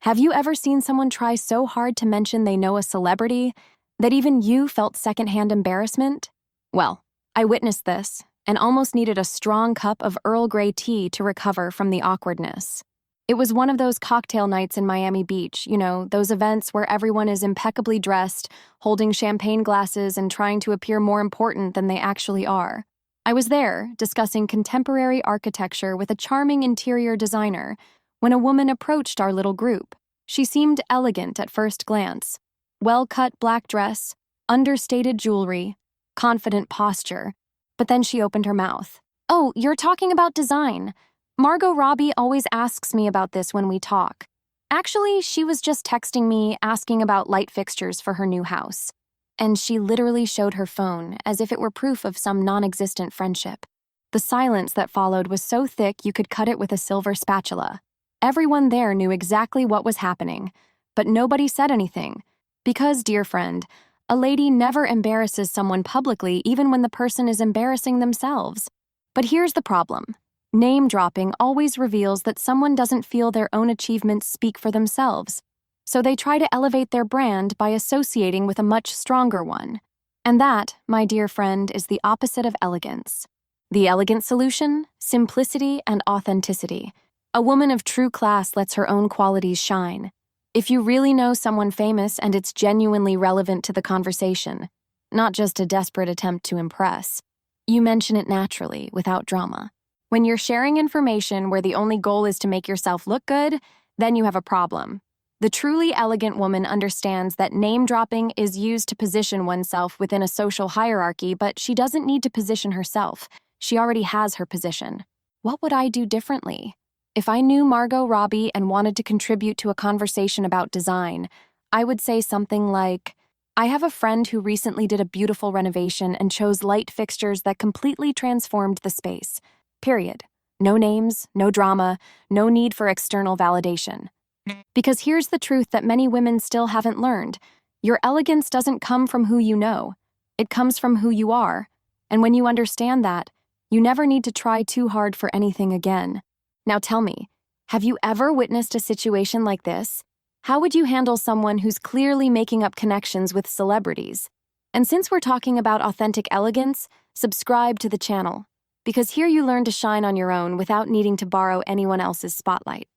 Have you ever seen someone try so hard to mention they know a celebrity that even you felt secondhand embarrassment? Well, I witnessed this and almost needed a strong cup of Earl Grey tea to recover from the awkwardness. It was one of those cocktail nights in Miami Beach, those events where everyone is impeccably dressed, holding champagne glasses and trying to appear more important than they actually are. I was there, discussing contemporary architecture with a charming interior designer, when a woman approached our little group. She seemed elegant at first glance. Well-cut black dress, understated jewelry, confident posture. But then she opened her mouth. "Oh, you're talking about design. Margot Robbie always asks me about this when we talk. Actually, she was just texting me asking about light fixtures for her new house." And she literally showed her phone as if it were proof of some non-existent friendship. The silence that followed was so thick you could cut it with a silver spatula. Everyone there knew exactly what was happening, but nobody said anything. Because, dear friend, a lady never embarrasses someone publicly even when the person is embarrassing themselves. But here's the problem. Name-dropping always reveals that someone doesn't feel their own achievements speak for themselves. So they try to elevate their brand by associating with a much stronger one. And that, my dear friend, is the opposite of elegance. The elegant solution? Simplicity and authenticity. A woman of true class lets her own qualities shine. If you really know someone famous and it's genuinely relevant to the conversation, not just a desperate attempt to impress, you mention it naturally, without drama. When you're sharing information where the only goal is to make yourself look good, then you have a problem. The truly elegant woman understands that name-dropping is used to position oneself within a social hierarchy, but she doesn't need to position herself. She already has her position. What would I do differently? If I knew Margot Robbie and wanted to contribute to a conversation about design, I would say something like, "I have a friend who recently did a beautiful renovation and chose light fixtures that completely transformed the space. Period. No names, no drama, no need for external validation." Because here's the truth that many women still haven't learned. Your elegance doesn't come from who you know. It comes from who you are. And when you understand that, you never need to try too hard for anything again. Now tell me, have you ever witnessed a situation like this? How would you handle someone who's clearly making up connections with celebrities? And since we're talking about authentic elegance, subscribe to the channel, because here you learn to shine on your own without needing to borrow anyone else's spotlight.